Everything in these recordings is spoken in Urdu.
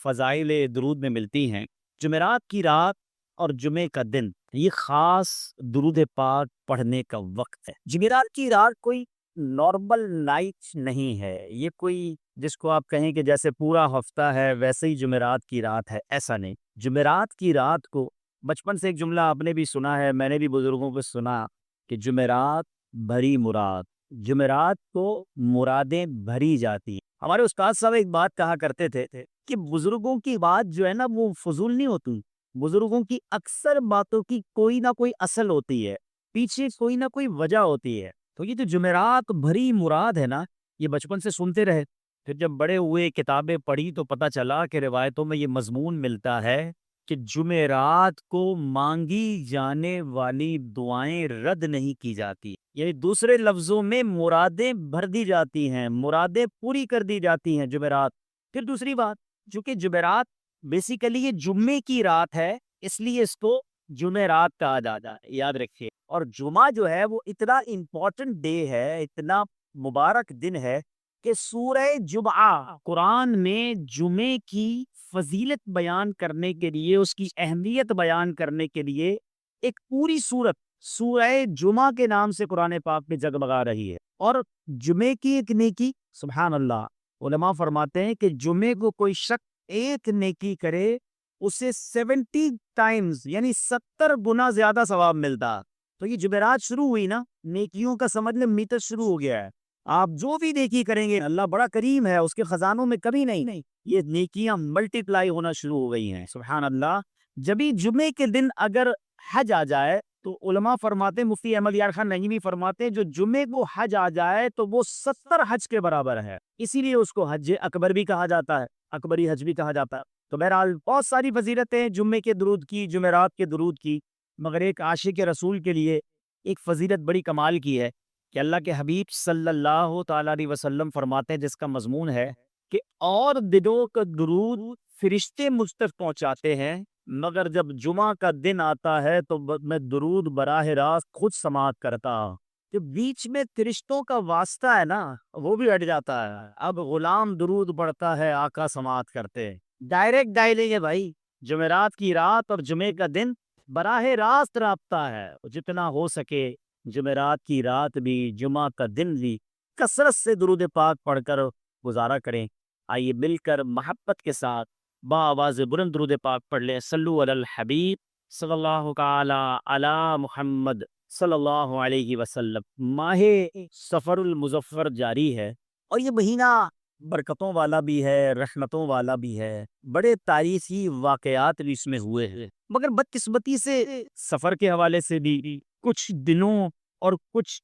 فضائل درود میں ملتی ہیں، جمعرات کی رات اور جمعے کا دن یہ خاص درود پاک پڑھنے کا وقت ہے۔ جمعرات کی رات کوئی نارمل نائٹ نہیں ہے، یہ کوئی جس کو آپ کہیں کہ جیسے پورا ہفتہ ہے ویسے ہی جمعرات کی رات ہے، ایسا نہیں۔ جمعرات کی رات کو بچپن سے ایک جملہ آپ نے بھی سنا ہے، میں نے بھی بزرگوں کو سنا کہ جمعرات بھری مراد، جمعرات کو مرادیں بھری جاتی ہیں۔ ہمارے استاد صاحب ایک بات کہا کرتے تھے کہ بزرگوں کی بات جو ہے نا وہ فضول نہیں ہوتی، بزرگوں کی اکثر باتوں کی کوئی نہ کوئی اصل ہوتی ہے، پیچھے کوئی نہ کوئی وجہ ہوتی ہے۔ تو یہ جو جمعرات بھری مراد ہے نا، یہ بچپن سے سنتے رہے، پھر جب بڑے ہوئے کتابیں پڑھی تو پتہ چلا کہ روایتوں میں یہ مضمون ملتا ہے کہ جمعرات کو مانگی جانے والی دعائیں رد نہیں کی جاتی، یعنی دوسرے لفظوں میں مرادیں بھر دی جاتی ہیں، مرادیں پوری کر دی جاتی ہیں جمعرات۔ پھر دوسری بات، چونکہ جمعرات بیسیکلی یہ جمعے کی رات ہے، اس لیے اس کو جمعرات کہا جاتا ہے، یاد رکھیے۔ اور جمعہ جو ہے وہ اتنا امپورٹنٹ ڈے ہے، اتنا مبارک دن ہے کہ سورہ جمعہ قرآن میں جمعے کی فضیلت بیان کرنے کے لیے، اس کی اہمیت بیان کرنے کے لیے ایک پوری سورت سورہ جمعہ کے نام سے قرآن پاک میں جگمگا رہی ہے۔ اور جمعے کی ایک نیکی، سبحان اللہ، علماء فرماتے ہیں کہ جمعے کو کوئی شخص ایک نیکی کرے اسے 70 ٹائمز یعنی 70 گنا زیادہ ثواب ملتا۔ تو یہ جمعرات شروع ہوئی نا، نیکیوں کا سمجھ لیں میٹر شروع ہو گیا ہے۔ آپ جو بھی نیکی کریں گے اللہ بڑا کریم ہے، اس کے خزانوں میں کمی نہیں، یہ نیکیاں ملٹی پلائی ہونا شروع ہو گئی ہیں، سبحان اللہ۔ جبھی جمعے کے دن اگر حج آ جائے تو علماء فرماتے، مفتی احمد یار خان نجوی فرماتے، جو جمعے کو حج آ جائے تو وہ 70 حج کے برابر ہے، اسی لیے اس کو حج اکبر بھی کہا جاتا ہے، اکبری حج بھی کہا جاتا ہے۔ تو بہرحال بہت ساری فضیلتیں جمعے کے درود کی، جمعرات کے درود کی، مگر ایک عاشق رسول کے لیے ایک فضیلت بڑی کمال کی ہے کہ اللہ کے حبیب صلی اللہ تعالی علیہ وسلم فرماتے ہیں، جس کا مضمون ہے کہ اور دنوں کا درود فرشتے مجھ تک پہنچاتے ہیں، مگر جب جمعہ کا دن آتا ہے تو میں درود براہ راست خود سماعت کرتا ہوں۔ جو بیچ میں فرشتوں کا واسطہ ہے نا وہ بھی ہٹ جاتا ہے، اب غلام درود پڑھتا ہے، آقا سماعت کرتے ہیں۔ ڈائریکٹ ڈائلنگ ہے بھائی، جمعرات کی رات اور جمعے کا دن براہ راست رابطہ ہے، جتنا ہو سکے جمعرات کی رات بھی جمعہ کا دن بھی کثرت سے درود پاک پڑھ کر گزارا کریں۔ آئیے مل کر محبت کے ساتھ بآواز بلند درود پاک پڑھ لیں۔ صلو علی الحبیب صلی اللہ تعالی علی محمد صلی اللہ علیہ وسلم۔ ماہ سفر المظفر جاری ہے اور یہ مہینہ برکتوں والا بھی ہے، رحمتوں والا بھی ہے، بڑے تاریخی واقعات بھی اس میں ہوئے ہیں، مگر بدقسمتی سے سفر کے حوالے سے بھی کچھ دنوں اور کچھ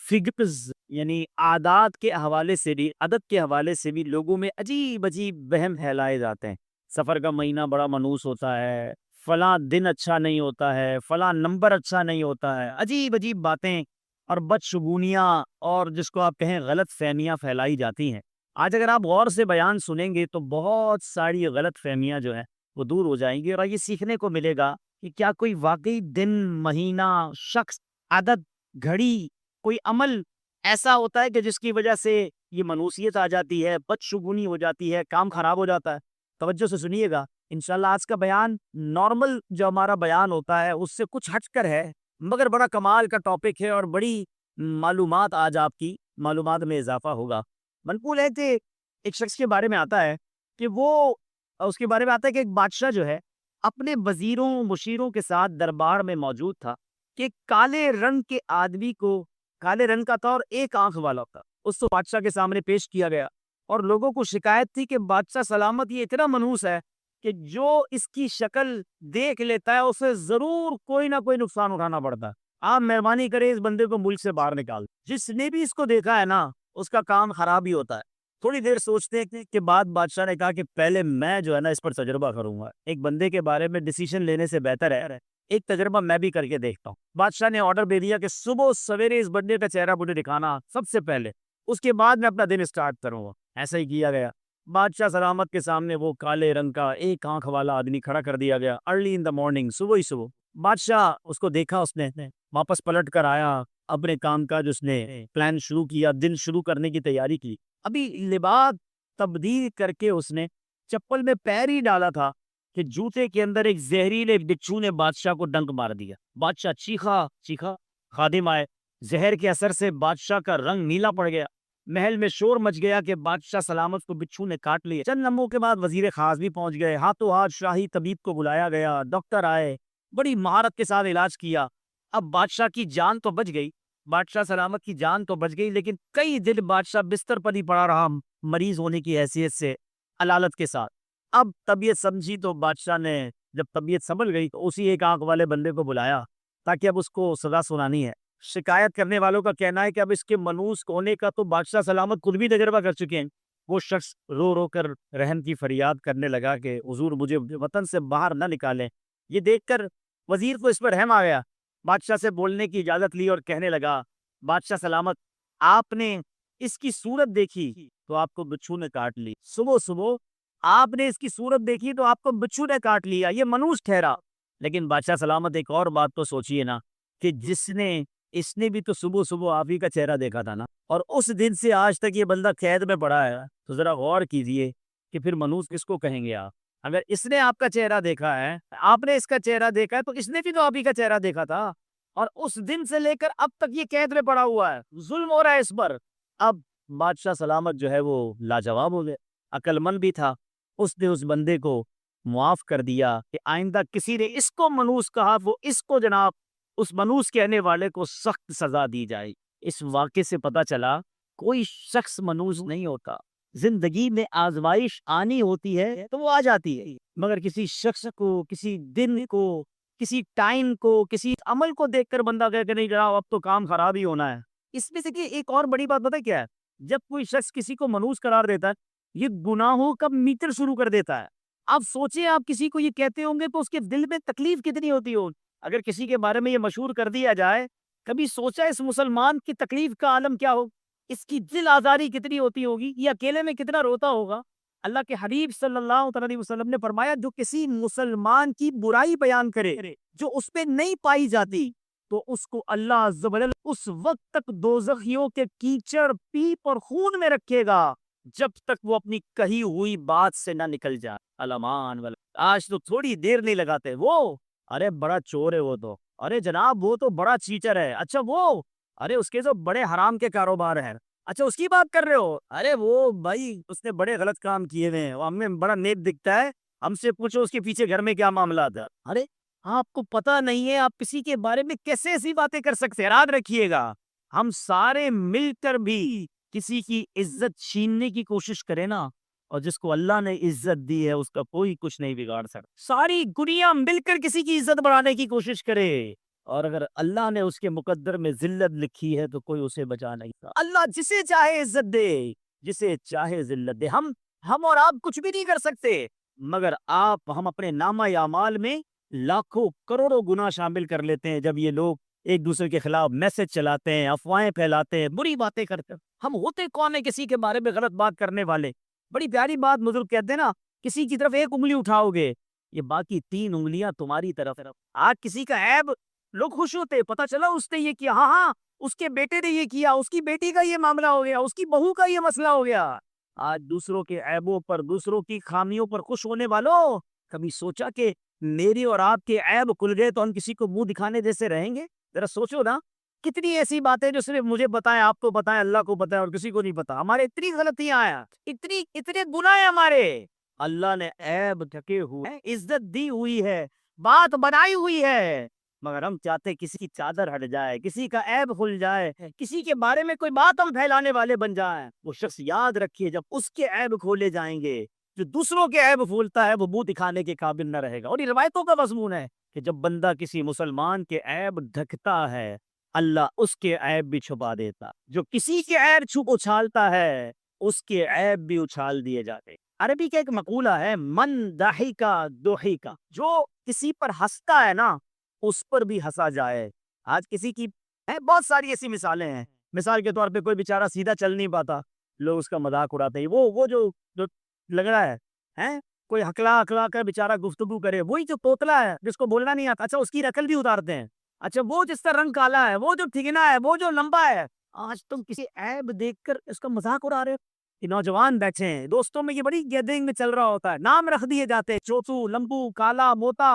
فگرز یعنی عادات کے حوالے سے بھی، عدد کے حوالے سے بھی لوگوں میں عجیب عجیب وہم پھیلائے جاتے ہیں۔ سفر کا مہینہ بڑا منحوس ہوتا ہے، فلاں دن اچھا نہیں ہوتا ہے، فلاں نمبر اچھا نہیں ہوتا ہے، عجیب عجیب باتیں اور بدشگونیاں اور جس کو آپ کہیں غلط فہمیاں پھیلائی جاتی ہیں۔ آج اگر آپ غور سے بیان سنیں گے تو بہت ساری غلط فہمیاں جو ہیں وہ دور ہو جائیں گی، اور یہ سیکھنے کو ملے گا کہ کیا کوئی واقعی دن، مہینہ، شخص، عدد، گھڑی، کوئی عمل ایسا ہوتا ہے کہ جس کی وجہ سے یہ منحوسیت آ جاتی ہے، بدشگونی ہو جاتی ہے، کام خراب ہو جاتا ہے۔ توجہ سے سنیے گا، انشاءاللہ آج کا بیان نارمل جو ہمارا بیان ہوتا ہے اس سے کچھ ہٹ کر ہے، مگر بڑا کمال کا ٹاپک ہے اور بڑی معلومات آج آپ کی معلومات میں اضافہ ہوگا۔ منقول ہے کہ ایک شخص کے بارے میں آتا ہے کہ اس کے بارے میں آتا ہے کہ ایک بادشاہ جو ہے اپنے وزیروں مشیروں کے ساتھ دربار میں موجود تھا کہ کالے رنگ کے آدمی کو، کالے رنگ کا تھا اور ایک آنکھ والا تھا، اس کو بادشاہ کے سامنے پیش کیا گیا، اور لوگوں کو شکایت تھی کہ بادشاہ سلامت یہ اتنا منحوس ہے کہ جو اس کی شکل دیکھ لیتا ہے اسے ضرور کوئی نہ کوئی نقصان اٹھانا پڑتا ہے۔ آپ مہربانی کریں اس بندے کو ملک سے باہر نکال۔ جس نے بھی اس کو دیکھا ہے نا اس کا کام خراب ہی ہوتا ہے۔ تھوڑی دیر سوچتے کے بعد بادشاہ نے کہا کہ پہلے میں جو ہے نا اس پر تجربہ کروں گا، ایک بندے کے بارے میں ڈیسیژن لینے سے بہتر ہے ایک تجربہ میں بھی کر کے دیکھتا ہوں۔ بادشاہ نے آرڈر دے دیا کہ صبح سویرے اس بندے کا چہرہ مجھے دکھانا سب سے پہلے، اس کے بعد میں اپنا دن اسٹارٹ کروں گا۔ ایسا ہی کیا گیا، بادشاہ سلامت کے سامنے وہ کالے رنگ کا ایک آنکھ والا آدمی کھڑا کر دیا گیا، ارلی ان دا مارننگ، صبح ہی صبح۔ بادشاہ اس کو دیکھا، اس نے واپس پلٹ کر آیا، اپنے کام کاج اس نے پلان شروع کیا، دن شروع کرنے کی تیاری کی۔ ابھی لباس تبدیل کر کے اس نے چپل میں پیر ہی ڈالا تھا کہ جوتے کے اندر ایک زہریلے بچھو نے بادشاہ کو ڈنک مار دیا. بادشاہ چیخا چیخا، خادم آئے. زہر کے اثر سے بادشاہ کا رنگ نیلا پڑ گیا. محل میں شور مچ گیا کہ بادشاہ سلامت کو بچھو نے کاٹ لیا. چند لمحوں کے بعد وزیر خاص بھی پہنچ گئے. ہاتھوں ہاتھ شاہی طبیب کو بلایا گیا. ڈاکٹر آئے، بڑی مہارت کے ساتھ علاج کیا. اب بادشاہ کی جان تو بچ گئی، بادشاہ سلامت کی جان تو بچ گئی، لیکن کئی دن بادشاہ بستر پر ہی پڑا رہا، مریض ہونے کی حیثیت سے علالت کے ساتھ. اب طبیعت سمجھی تو بادشاہ نے جب طبیعت سنبھل گئی تو اسی ایک آنکھ والے بندے کو بلایا تاکہ اب اس کو سزا سنانی ہے. شکایت کرنے والوں کا کہنا ہے کہ اب اس کے منوس ہونے کا تو بادشاہ سلامت خود بھی تجربہ کر چکے ہیں. وہ شخص رو رو کر رحم کی فریاد کرنے لگا کہ حضور مجھے وطن سے باہر نہ نکالیں. یہ دیکھ کر وزیر کو اس پر رحم آ گیا. بادشاہ سے بولنے کی اجازت لی اور کہنے لگا، بادشاہ سلامت، آپ نے اس کی صورت دیکھی تو آپ کو بچھو نے کاٹ لی. صبح صبح آپ نے اس کی صورت دیکھی تو آپ کو بچھو نے کاٹ لیا، یہ منوس ٹھہرا. لیکن بادشاہ سلامت ایک اور بات تو سوچئے نا کہ اس نے بھی تو صبح صبح آپ ہی کا چہرہ دیکھا تھا نا، اور اس دن سے آج تک یہ بندہ قید میں پڑا ہے. تو ذرا غور کیجئے کہ پھر منوس کس کو کہیں گے آپ؟ اگر اس نے آپ کا چہرہ دیکھا ہے، آپ نے اس کا چہرہ دیکھا ہے، تو اس نے بھی تو آپ ہی کا چہرہ دیکھا تھا، اور اس دن سے لے کر اب تک یہ قید میں پڑا ہوا ہے، ظلم ہو رہا ہے اس پر. اب بادشاہ سلامت جو ہے وہ لاجواب ہو گئے، عقل مند بھی تھا. اس نے اس بندے کو معاف کر دیا کہ آئندہ کسی نے اس کو منوس کہا وہ اس کو جناب اس منوس کہنے والے کو سخت سزا دی جائے. اس واقعے سے پتا چلا کوئی شخص منوس نہیں ہوتا. زندگی میں آزمائش آنی ہوتی ہے تو وہ آ جاتی ہے، مگر کسی شخص کو، کسی دن کو، کسی ٹائم کو، کسی عمل کو دیکھ کر بندہ کہے کہ نہیں جناب اب تو کام خراب ہی ہونا ہے. اس میں سے کہ ایک اور بڑی بات پتہ کیا ہے؟ جب کوئی شخص کسی کو منوس قرار دیتا ہے، یہ گناہوں کا میٹر شروع کر دیتا ہے. آپ سوچیں، آپ کسی کو یہ کہتے ہوں گے تو اس کے دل میں تکلیف کتنی ہوتی ہو. اگر کسی کے بارے میں یہ مشہور کر دیا جائے، کبھی سوچا اس مسلمان کی تکلیف کا عالم کیا ہو، اس کی دل آزاری کتنی ہوتی ہوگی، یہ اکیلے میں کتنا روتا ہوگا. اللہ کے حبیب صلی اللہ علیہ وسلم نے فرمایا، جو کسی مسلمان کی برائی بیان کرے جو اس پہ نہیں پائی جاتی تو اس کو اللہ عز و جل اس وقت تک دوزخیوں کے کیچڑ، پیپ اور خون میں رکھے گا جب تک وہ اپنی کہی ہوئی بات سے نہ نکل جائے. الامان والا آج تو تھوڑی دیر نہیں لگاتے. وہ ارے بڑا چور ہے، وہ تو ارے جناب وہ تو بڑا چیٹر ہے. اچھا وہ ارے اس کے جو بڑے حرام کے کاروبار ہیں، اچھا اس کی بات کر رہے ہو. ارے وہ بھائی اس نے بڑے غلط کام کیے ہوئے ہیں، وہ ہمیں بڑا نیک دکھتا ہے، ہم سے پوچھو اس کے پیچھے گھر میں کیا معاملات ہے. ارے آپ کو پتا نہیں ہے، آپ کسی کے بارے میں کیسے ایسی باتیں کر سکتے ہیں. یاد رکھیے گا، ہم سارے مل کر بھی کسی کی عزت چھیننے کی کوشش کریں نا، اور جس کو اللہ نے عزت دی ہے اس کا کوئی کچھ نہیں بگاڑ سکتا. ساری دنیا مل کر کسی کی عزت بڑھانے کی کوشش کرے، اور اگر اللہ نے اس کے مقدر میں ذلت لکھی ہے تو کوئی اسے بچا نہیں سکتا. اللہ جسے چاہے عزت دے، جسے چاہے ذلت دے. ہم اور آپ کچھ بھی نہیں کر سکتے، مگر ہم اپنے نامہ اعمال میں لاکھوں کروڑوں گناہ شامل کر لیتے ہیں جب یہ لوگ ایک دوسرے کے خلاف میسج چلاتے ہیں، افواہیں پھیلاتے ہیں، بری باتیں کرتے ہیں. ہم ہوتے کون ہیں کسی کے بارے میں غلط بات کرنے والے؟ بڑی پیاری بات بزرگ کہتے ہیں نا، کسی کی طرف ایک انگلی اٹھاؤ گے، یہ باقی 3 انگلیاں تمہاری طرف. آج کسی کا عیب لوگ خوش ہوتے، پتا چلا اس نے یہ کیا، ہاں اس کے بیٹے نے یہ کیا، اس کی بیٹی کا یہ معاملہ ہو گیا، اس کی بہو کا یہ مسئلہ ہو گیا. آج دوسروں کے عیبوں پر، دوسروں کی خامیوں پر خوش ہونے والوں، کبھی سوچا کہ میری اور آپ کے عیب کھل گئے تو ہم کسی کو منہ دکھانے جیسے رہیں گے؟ ذرا سوچو نا، کتنی ایسی باتیں جو صرف مجھے بتائیں، آپ کو بتائیں، اللہ کو بتائیں، اور کسی کو نہیں پتا. ہمارے اتنی غلطیاں ہیں، اتنے گناہ ہیں ہمارے. اللہ نے عیب ڈھکے ہوئے، عزت دی ہوئی ہے، بات بنائی ہوئی ہے، مگر ہم چاہتے کسی کی چادر ہٹ جائے، کسی کا عیب کھل جائے، کسی کے بارے میں کوئی بات ہم پھیلانے والے بن جائیں. وہ شخص یاد رکھیے، جب اس کے عیب کھولے جائیں گے، جو دوسروں کے عیب کھولتا ہے وہ منہ دکھانے کے قابل نہ رہے گا. اور یہ روایتوں کا مضمون ہے کہ جب بندہ کسی مسلمان کے عیب ڈھکتا ہے، اللہ اس کے عیب بھی چھپا دیتا. جو کسی کے عیب چھپ اچھالتا ہے، اس کے عیب بھی اچھال دیے جاتے. عربی کا ایک مقولہ ہے، من ضحک ضحک، جو کسی پر ہنستا ہے نا اس پر بھی ہنسا جائے. آج کسی کی بہت ساری ایسی مثالیں ہیں. مثال کے طور پہ کوئی بیچارہ سیدھا چل نہیں پاتا، لوگ اس کا مذاق اڑاتے ہیں. وہ جو لگ رہا ہے کوئی ہکلا کر بیچارہ گفتگو کرے، وہی جو توتلا ہے جس کو بولنا نہیں آتا، اچھا اس کی نقل بھی اتارتے ہیں. اچھا وہ جس کا رنگ کالا ہے، وہ جو ٹھگنا ہے، وہ جو لمبا ہے، آج تم کسی عیب دیکھ کر اس کا مذاق اڑا رہے ہو. کہ نوجوان بیٹھے ہیں، دوستوں میں یہ بڑی گیدرنگ میں چل رہا ہوتا ہے، نام رکھ دیے جاتے ہیں، چوچو، لمبو، کالا، موتا۔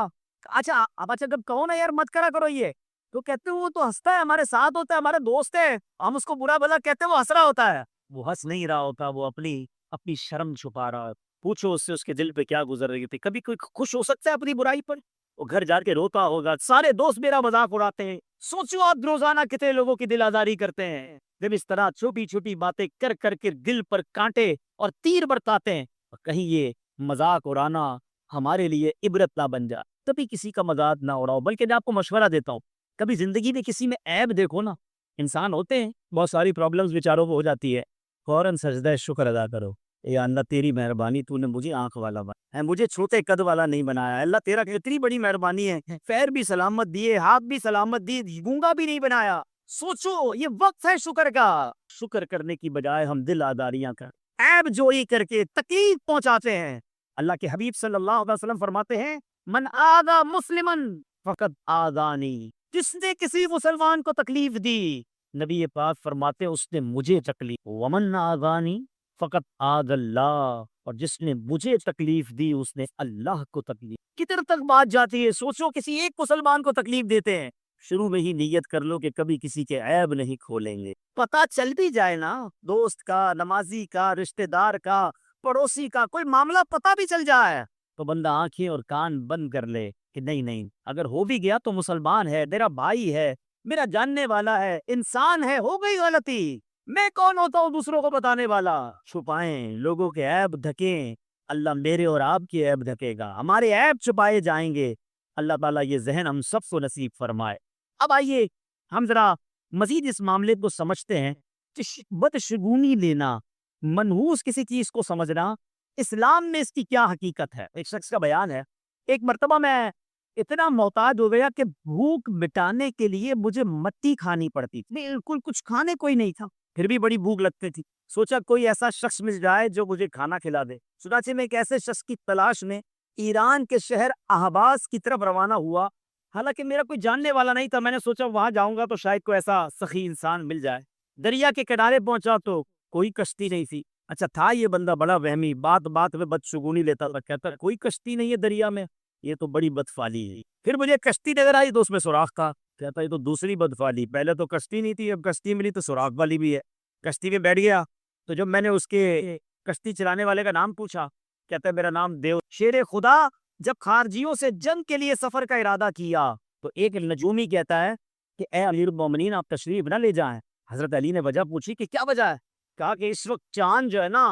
اچھا اب اچھا جب کہو نا یار مت کرا کرو یہ، تو کہتے ہیں وہ تو ہنستا ہے، ہمارے ساتھ ہوتا ہے، ہمارے دوست ہے، ہم اس کو برا بھلا کہتے ہیں، وہ ہنس رہا ہوتا ہے۔ وہ ہنس نہیں رہا ہوتا، وہ اپنی شرم چھپا رہا ہے۔ پوچھو اس سے اس کے دل پہ کیا گزر رہی تھی۔ کبھی کوئی خوش ہو سکتا ہے اپنی برائی پر؟ وہ گھر جا کے روتا ہوگا، سارے دوست میرا مذاق اڑاتے ہیں۔ سوچو آپ روزانہ کتنے لوگوں کی دل آزاری کرتے ہیں۔ جب اس طرح چھوٹی چھوٹی باتیں کر کر کے دل پر کانٹے اور تیر برتاتے ہیں، اور کہیں یہ مذاق اڑانا ہمارے لیے عبرت نہ بن جائے، کبھی کسی کا مذاق نہ اڑاؤ۔ بلکہ میں آپ کو مشورہ دیتا ہوں، کبھی زندگی میں کسی میں عیب دیکھو نا، انسان ہوتے ہیں بہت ساری پرابلمز بیچاروں کو ہو جاتی ہے، فوراً سجدہ شکر ادا کرو، یا اللہ تیری مہربانی، تو نے مجھے آنکھ والا بنایا ہے، مجھے چھوٹے قد والا نہیں بنایا ہے، اللہ تیرا اتنی بڑی مہربانی ہے، پیر بھی سلامت دیے، ہاتھ بھی سلامت دیے، گونگا بھی نہیں بنایا۔ سوچو یہ وقت ہے شکر کا۔ شکر کرنے کی بجائے ہم دل آزاریاں کر، عیب جوئی کر کے تکلیف پہنچاتے ہیں۔ اللہ کے حبیب صلی اللہ علیہ وسلم فرماتے ہیں، من آذا مسلمن فقط آذانی، جس نے کسی مسلمان کو تکلیف دی، نبی پاک فرماتے اس نے مجھے تکلیف، ومن آذانی فقط آذ اللہ، اور جس نے مجھے تکلیف دی اس نے اللہ کو تکلیف۔ کدھر تک بات جاتی ہے؟ سوچو کسی ایک مسلمان کو تکلیف دیتے ہیں، شروع میں ہی نیت کر لو کہ کبھی کسی کے عیب نہیں کھولیں گے۔ پتہ چل بھی جائے نا، دوست کا، نمازی کا، رشتہ دار کا، پڑوسی کا کوئی معاملہ پتہ بھی چل جائے، تو بندہ آنکھیں اور کان بند کر لے کہ نہیں، اگر ہو بھی گیا تو مسلمان ہے، میرا بھائی ہے، میرا جاننے والا ہے، انسان ہے، ہو گئی غلطی، میں کون ہوتا ہوں دوسروں کو بتانے والا۔ چھپائیں، لوگوں کے عیب ڈھکیں، اللہ میرے اور آپ کے عیب ڈھکے گا، ہمارے عیب چھپائے جائیں گے۔ اللہ تعالیٰ یہ ذہن ہم سب کو نصیب فرمائے۔ اب آئیے ہم ذرا مزید اس معاملے کو سمجھتے ہیں کہ بدشگونی لینا، منحوس کسی چیز کو سمجھنا، اسلام میں اس کی کیا حقیقت ہے۔ ایک شخص کا بیان ہے، ایک مرتبہ میں اتنا محتاج ہو گیا کہ بھوک مٹانے کے لیے مجھے مٹی کھانی پڑتی تھی، بالکل کچھ کھانے کوئی نہیں تھا، پھر بھی بڑی بھوک لگتی تھی۔ سوچا کوئی ایسا شخص مل جائے جو مجھے کھانا کھلا دے۔ چنانچہ میں ایک ایسے شخص کی تلاش میں ایران کے شہر اہواز کی طرف روانہ ہوا۔ حالانکہ میرا کوئی جاننے والا نہیں تھا، میں نے سوچا وہاں جاؤں گا تو شاید کوئی ایسا سخی انسان مل جائے۔ دریا کے کنارے پہنچا تو کوئی کشتی نہیں تھی۔ اچھا تھا یہ بندہ بڑا وہمی، بات بات میں بدشگونی لیتا تھا، کہتا کوئی کشتی نہیں ہے دریا میں، یہ تو بڑی بدفعالی ہے۔ پھر مجھے کشتی نظر آئی تو اس میں سوراخ تھا، کہتا یہ تو دوسری بدفعالی، پہلے تو کشتی نہیں تھی، اب کشتی ملی تو سوراخ والی بھی ہے۔ کشتی میں بیٹھ گیا تو جب میں نے اس کے کشتی چلانے والے کا نام پوچھا، کہتا ہے میرا نام دیو۔ شیر خدا جب خارجیوں سے جنگ کے لیے سفر کا ارادہ کیا تو ایک نجومی کہتا ہے کہ اے امیر المومنین آپ تشریف نہ لے جائیں۔ حضرت علی نے وجہ پوچھی کہ کیا وجہ ہے؟ کہا کہ اس وقت چاند جو ہے نا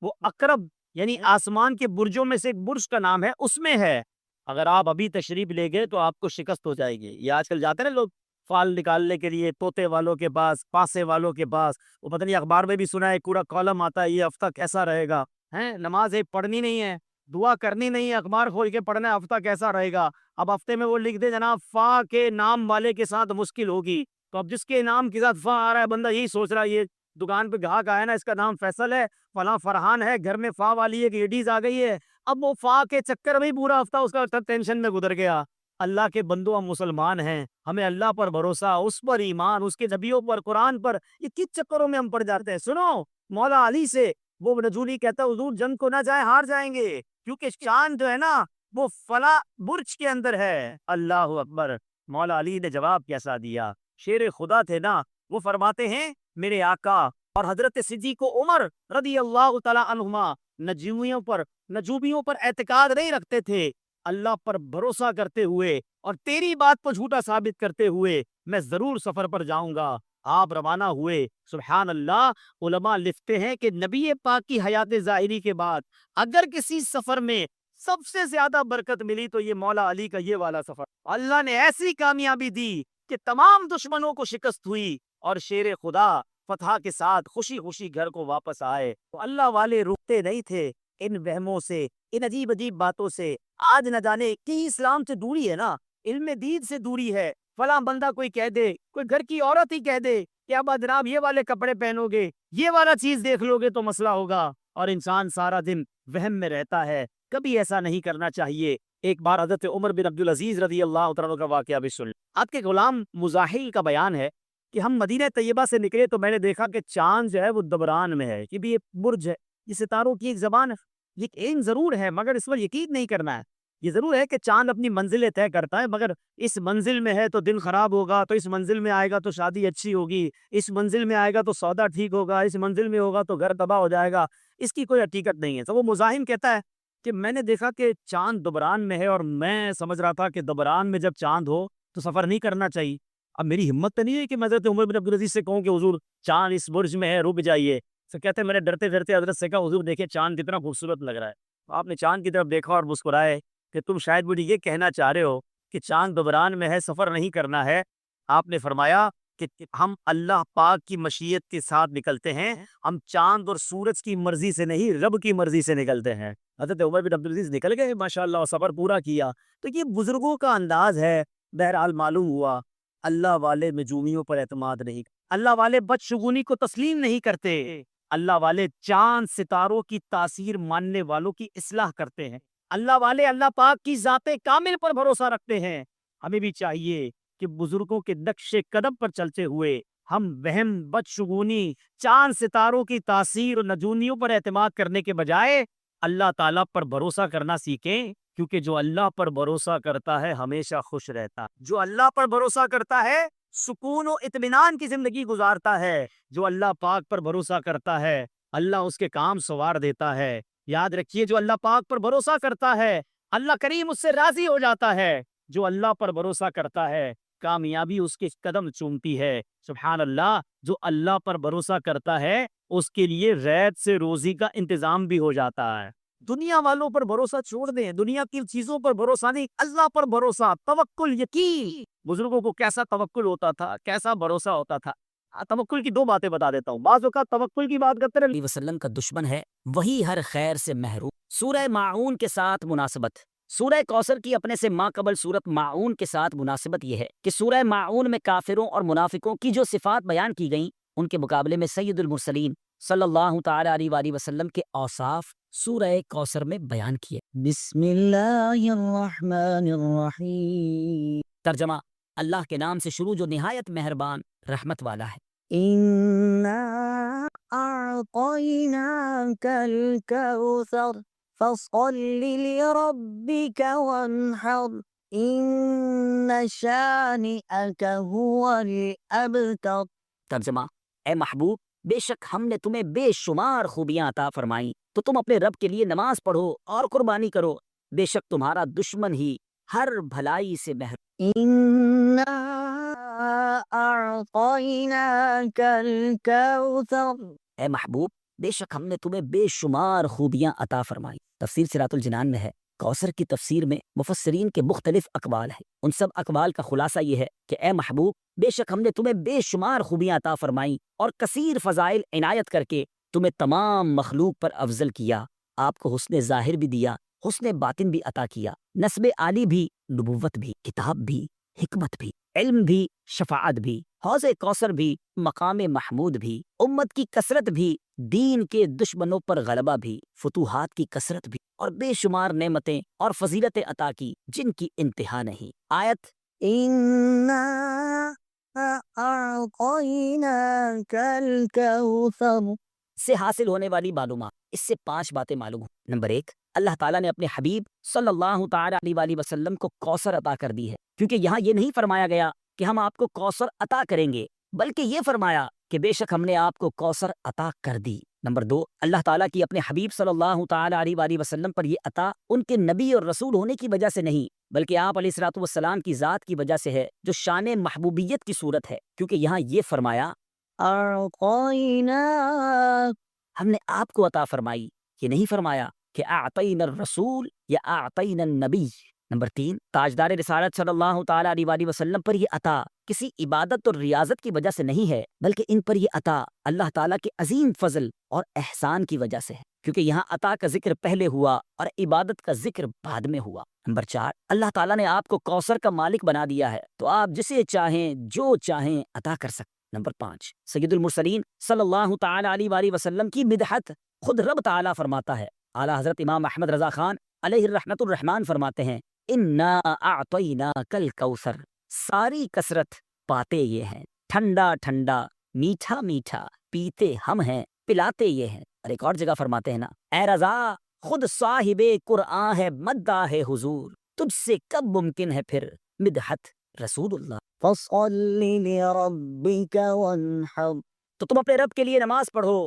وہ اقرب یعنی آسمان کے برجوں میں سے ایک برج کا نام ہے، اس میں ہے، اگر آپ ابھی تشریف لے گئے تو آپ کو شکست ہو جائے گی۔ یہ آج کل جاتے ہیں نا لوگ فال نکالنے کے لیے طوطے والوں کے پاس، پاسے والوں کے پاس، وہ پتہ نہیں اخبار میں بھی سنا ہے پورا کالم آتا ہے یہ ہفتہ کیسا رہے گا، ہیں نماز ایک پڑھنی نہیں ہے، دعا کرنی نہیں ہے، اخبار کھول کے پڑھنا ہے ہفتہ کیسا رہے گا۔ اب ہفتے میں وہ لکھ دے جناب فا کے نام والے کے ساتھ مشکل ہوگی، تو اب جس کے نام کے ساتھ فا آ رہا ہے بندہ یہی سوچ رہا ہے یہ دکان پہ گاہک آیا نا اس کا نام فیصل ہے، فلاں فرحان ہے، گھر میں فا والی ایک لیڈیز آ گئی ہے، اب وہ فا کے چکر میں پورا ہفتہ اس کا ٹینشن میں گزر گیا۔ اللہ کے بندو ہم مسلمان ہیں، ہمیں اللہ پر بھروسہ، اس پر ایمان، اس کے نبیوں پر، قرآن پر، یہ کس چکروں میں ہم پڑ جاتے ہیں۔ سنو مولا علی سے وہ نجومی کہتا ہے حضور جنگ کو نہ جائیں، ہار جائیں گے، کیونکہ چاند جو ہے نا وہ فلا برج کے اندر ہے۔ اللہ اکبر۔ مولا علی نے جواب کیسا دیا، شیر خدا تھے نا، وہ فرماتے ہیں میرے آقا اور حضرت صدیق و عمر رضی اللہ تعالی عنہما نجومیوں پر اعتقاد نہیں رکھتے تھے، اللہ پر بھروسہ کرتے ہوئے اور تیری بات کو جھوٹا ثابت کرتے ہوئے میں ضرور سفر پر جاؤں گا۔ آپ روانہ ہوئے۔ سبحان اللہ، علماء لکھتے ہیں کہ نبی پاک کی حیات ظاہری کے بعد اگر کسی سفر میں سب سے زیادہ برکت ملی تو یہ مولا علی کا یہ والا سفر، اللہ نے ایسی کامیابی دی کہ تمام دشمنوں کو شکست ہوئی اور شیر خدا فتح کے ساتھ خوشی خوشی گھر کو واپس آئے۔ تو اللہ والے رکتے نہیں تھے ان وہموں سے، ان عجیب عجیب باتوں سے۔ آج نہ جانے کی اسلام سے دوری ہے نا، علم دین سے دوری ہے، فلاں بندہ کوئی کہہ دے، کوئی گھر کی عورت ہی کہہ دے کہ اب جناب یہ والے کپڑے پہنو گے، یہ والا چیز دیکھ لو گے تو مسئلہ ہوگا، اور انسان سارا دن وہم میں رہتا ہے۔ کبھی ایسا نہیں کرنا چاہیے۔ ایک بار حضرت عمر بن عبدالعزیز رضی اللہ عنہ کا واقعہ بھی سن۔ آپ کے غلام مزاحل کا بیان ہے کہ ہم مدینہ طیبہ سے نکلے تو میں نے دیکھا کہ چاند جو ہے وہ دبران میں ہے، کہ بھی یہ برج ہے، یہ ستاروں کی ایک زبان ہے، یہ ایک علم ضرور ہے مگر اس پر یقین نہیں کرنا ہے۔ یہ ضرور ہے کہ چاند اپنی منزلیں طے کرتا ہے، مگر اس منزل میں ہے تو دن خراب ہوگا، تو اس منزل میں آئے گا تو شادی اچھی ہوگی، اس منزل میں آئے گا تو سودا ٹھیک ہوگا، اس منزل میں ہوگا تو گھر تباہ ہو جائے گا، اس کی کوئی حقیقت نہیں ہے۔ تو وہ مزاحم کہتا ہے کہ میں نے دیکھا کہ چاند دبران میں ہے، اور میں سمجھ رہا تھا کہ دبران میں جب چاند ہو تو سفر نہیں کرنا چاہیے۔ اب میری ہمت تو نہیں ہے کہ میں حضرت عمر بن عبدالعزیز سے کہوں کہ حضور چاند اس برج میں ہے، رک جائیے۔ تو کہتے ہیں میں نے ڈرتے ڈرتے حضرت سے کہا حضور دیکھیں چاند کتنا خوبصورت لگ رہا ہے۔ آپ نے چاند کی طرف دیکھا اور مسکرائے کہ تم شاید مجھے یہ کہنا چاہ رہے ہو کہ چاند دبران میں ہے، سفر نہیں کرنا ہے۔ آپ نے فرمایا کہ ہم اللہ پاک کی مشیت کے ساتھ نکلتے ہیں، ہم چاند اور سورج کی مرضی سے نہیں، رب کی مرضی سے نکلتے ہیں۔ حضرت عمر بن عبدالعزیز نکل گئے ماشاءاللہ، اور سفر پورا کیا۔ تو یہ بزرگوں کا انداز ہے۔ بہرحال معلوم ہوا اللہ والے نجومیوں پر اعتماد نہیں، اللہ والے بدشگونی کو تسلیم نہیں کرتے، اللہ والے چاند ستاروں کی تاثیر ماننے والوں کی اصلاح کرتے ہیں، اللہ والے اللہ پاک کی ذات کامل پر بھروسہ رکھتے ہیں۔ ہمیں بھی چاہیے کہ بزرگوں کے نقش قدم پر چلتے ہوئے ہم وہم، بدشگونی، چاند ستاروں کی تاثیر اور نجومیوں پر اعتماد کرنے کے بجائے اللہ تعالیٰ پر بھروسہ کرنا سیکھیں، کیونکہ جو اللہ پر بھروسہ کرتا ہے ہمیشہ خوش رہتا، جو اللہ پر بھروسہ کرتا ہے سکون و اطمینان کی زندگی گزارتا ہے، جو اللہ پاک پر بھروسہ کرتا ہے اللہ اس کے کام سنوار دیتا ہے۔ یاد رکھیے جو اللہ پاک پر بھروسہ کرتا ہے اللہ کریم اس سے راضی ہو جاتا ہے، جو اللہ پر بھروسہ کرتا ہے کامیابی اس کے قدم چومتی ہے۔ سبحان اللہ، جو اللہ پر بھروسہ کرتا ہے اس کے لیے غیب سے روزی کا انتظام بھی ہو جاتا ہے۔ دنیا والوں پر بھروسہ چھوڑ دیں، دنیا کی چیزوں پر بھروسہ نہیں، اللہ پر بھروسہ، توکل، یقین۔ بزرگوں کو کیسا توکل ہوتا تھا، کیسا بھروسہ ہوتا تھا۔ توکل کی دو باتیں بتا دیتا ہوں۔ بعض اوقات توکل کی بات کرتے رہے وسلم کا دشمن ہے، وہی ہر خیر سے محروم۔ سورہ معون کے ساتھ مناسبت، سورہ کوثر کی اپنے سے ماں قبل سورت معون کے ساتھ مناسبت یہ ہے کہ سورہ معون میں کافروں اور منافقوں کی جو صفات بیان کی گئیں ان کے مقابلے میں سید المرسلین صلی اللہ تعالی علیہ وآلہ وسلم کے اوصاف سورہ کوثر میں بیان کیے۔ بسم اللہ الرحمن الرحیم، ترجمہ اللہ کے نام سے شروع جو نہایت مہربان رحمت والا ہے۔ اِنَّا أَعْطَيْنَاكَ الْكَوْثَرَ فَصَلِّ لِرَبِّكَ وَانْحَرْ إِنَّ شَانِئَكَ هُوَ الْأَبْتَرُ۔ ترجمہ اے محبوب، بے شک ہم نے تمہیں بے شمار خوبیاں عطا فرمائیں تو تم اپنے رب کے لیے نماز پڑھو اور قربانی کرو، بے شک تمہارا دشمن ہی ہر بھلائی سے محروم۔ اِنَّا أَعْطَيْنَاكَ الْكَوْثَرَ، اے محبوب بے شک ہم نے تمہیں بے شمار خوبیاں عطا فرمائیں۔ تفسیر صراط الجنان میں ہے کوثر کی تفسیر میں مفسرین کے مختلف اقوال ہیں، ان سب اقوال کا خلاصہ یہ ہے کہ اے محبوب بے شک ہم نے تمہیں بے شمار خوبیاں عطا فرمائیں اور کثیر فضائل عنایت کر کے تمہیں تمام مخلوق پر افضل کیا، آپ کو حسن ظاہر بھی دیا، حسن باطن بھی عطا کیا، نسب عالی بھی، نبوت بھی، کتاب بھی، حکمت بھی، علم بھی، شفاعت بھی، حوض کوثر بھی، مقام محمود بھی، امت کی کثرت بھی، دین کے دشمنوں پر غلبہ بھی، فتوحات کی کثرت بھی، اور بے شمار نعمتیں اور فضیلتیں عطا کی جن کی انتہا نہیں۔ آیت اِنَّا أَعْطَيْنَاكَ الْكَوْثَرَ سے حاصل ہونے والی معلومات، اس سے 5 باتیں معلوم ہیں۔ نمبر 1، اللہ تعالیٰ نے اپنے حبیب صلی اللہ تعالی علیہ وآلہ وسلم کو کوثر عطا کر دی ہے، کیونکہ یہاں یہ نہیں فرمایا گیا کہ ہم آپ کو کوثر عطا کریں گے، بلکہ یہ فرمایا کہ بے شک ہم نے آپ کو کوثر عطا کر دی۔ نمبر 2، اللہ تعالیٰ کی اپنے حبیب صلی اللہ تعالی علیہ وآلہ وسلم پر یہ عطا ان کے نبی اور رسول ہونے کی وجہ سے نہیں، بلکہ آپ علیہ الصلوۃ والسلام کی ذات کی وجہ سے ہے، جو شان محبوبیت کی صورت ہے، کیونکہ یہاں یہ فرمایا ہم نے آپ کو عطا فرمائی، یہ نہیں فرمایا کہ اعطینا الرسول یا اعطینا النبی۔ نمبر 3، تاجدار رسالت صلی اللہ تعالی علیہ وآلہ وسلم پر یہ عطا کسی عبادت اور ریاضت کی وجہ سے نہیں ہے، بلکہ ان پر یہ عطا اللہ تعالیٰ کے عظیم فضل اور احسان کی وجہ سے ہے، کیونکہ یہاں عطا کا ذکر پہلے ہوا اور عبادت کا ذکر بعد میں ہوا۔ نمبر 4، اللہ تعالیٰ نے آپ کو کوثر کا مالک بنا دیا ہے تو آپ جسے چاہیں جو چاہیں عطا کر سکتے۔ نمبر 5، سید المرسلین صلی اللہ تعالی علیہ وآلہ وسلم کی مدحت خود رب تعالیٰ فرماتا ہے۔ اعلیٰ حضرت امام احمد رضا خان علیہ الرحمت الرحمان فرماتے ہیں اِنَّا أَعْطَيْنَاكَ الْكَوْثَرَ، ساری کثرت پاتے یہ ہیں، ٹھنڈا ٹھنڈا میٹھا میٹھا پیتے ہم ہیں پلاتے یہ ہیں. اور ایک اور جگہ فرماتے ہیں نا، اے رضا خود صاحب قرآن ہے مداح ہے حضور، تجھ سے کب ممکن ہے پھر مدحت رسول اللہ. فَصَلِّ لِرَبِّكَ وَانْحَرْ، تو تم اپنے رب کے لیے نماز پڑھو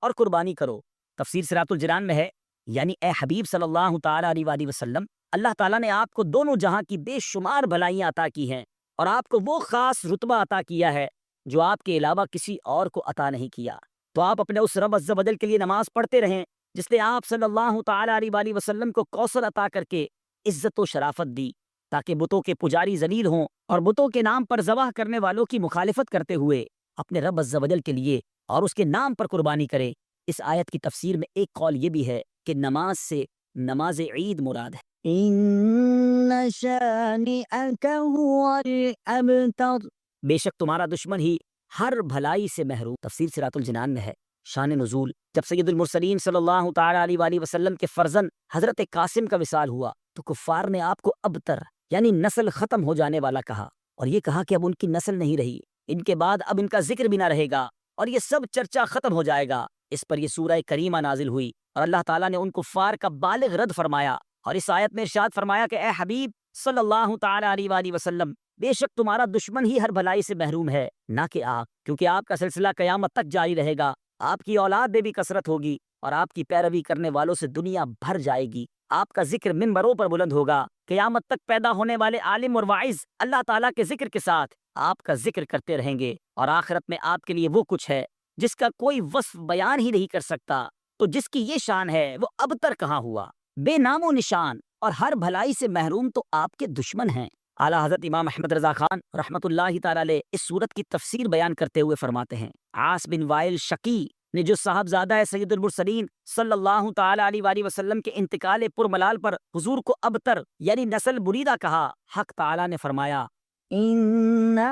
اور قربانی کرو. تفسیر صراط الجنان میں ہے، یعنی اے حبیب صلی اللہ تعالیٰ علیہ وآلہ وسلم، اللہ تعالیٰ نے آپ کو دونوں جہاں کی بے شمار بھلائیاں عطا کی ہیں اور آپ کو وہ خاص رتبہ عطا کیا ہے جو آپ کے علاوہ کسی اور کو عطا نہیں کیا. تو آپ اپنے اس رب عز و جل کے لیے نماز پڑھتے رہیں جس نے آپ صلی اللہ تعالیٰ علیہ وآلہ وسلم کو کوثر عطا کر کے عزت و شرافت دی، تاکہ بتوں کے پجاری ذلیل ہوں اور بتوں کے نام پر ذبح کرنے والوں کی مخالفت کرتے ہوئے اپنے رب عز و جل کے لیے اور اس کے نام پر قربانی کرے. اس آیت کی تفسیر میں ایک قول یہ بھی ہے کہ نماز سے نماز عید مراد ہے. ان شانئک هو الابتر، بے شک تمہارا دشمن ہی ہر بھلائی سے محروم. تفسیر صراط الجنان میں ہے. شان نزول، جب سید المرسلین صلی اللہ تعالیٰ علیہ وآلہ وسلم کے فرزند حضرت قاسم کا وصال ہوا تو کفار نے آپ کو ابتر یعنی نسل ختم ہو جانے والا کہا، اور یہ کہا کہ اب ان کی نسل نہیں رہی، ان کے بعد اب ان کا ذکر بھی نہ رہے گا اور یہ سب چرچا ختم ہو جائے گا. اس پر یہ سورہ کریمہ نازل ہوئی اور اللہ تعالیٰ نے ان کفار کا بالغ رد فرمایا اور اس آیت میں ارشاد فرمایا کہ اے حبیب صلی اللہ تعالیٰ علیہ وآلہ وسلم، بے شک تمہارا دشمن ہی ہر بھلائی سے محروم ہے، نہ کہ آپ، کیونکہ آپ کا سلسلہ قیامت تک جاری رہے گا. آپ کی اولاد میں بھی کثرت ہوگی اور آپ کی پیروی کرنے والوں سے دنیا بھر جائے گی. آپ کا ذکر منبروں پر بلند ہوگا. قیامت تک پیدا ہونے والے عالم اور واعظ اللہ تعالیٰ کے ذکر کے ساتھ آپ کا ذکر کرتے رہیں گے، اور آخرت میں آپ کے لیے وہ کچھ ہے جس کا کوئی وصف بیان ہی نہیں کر سکتا. تو جس کی یہ شان ہے وہ ابتر کہاں ہوا، بے نام و نشان اور ہر بھلائی سے محروم تو آپ کے دشمن ہیں. اعلیٰ حضرت امام احمد رضا خان رحمۃ اللہ تعالی علیہ اس صورت کی تفسیر بیان کرتے ہوئے فرماتے ہیں، عاص بن وائل شقی نے جو صاحبزادہ سید المرسلین صلی اللہ تعالیٰ علیہ وآلہ وسلم کے انتقال پرملال پر حضور کو ابتر یعنی نسل بریدہ کہا، حق تعالیٰ نے فرمایا اِنَّا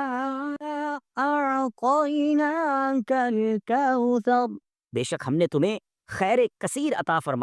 أَعْطَيْنَاكَ الْكَوْثَرَ، بے شک ہم نے تمہیں خیر کثیر عطا فرمائی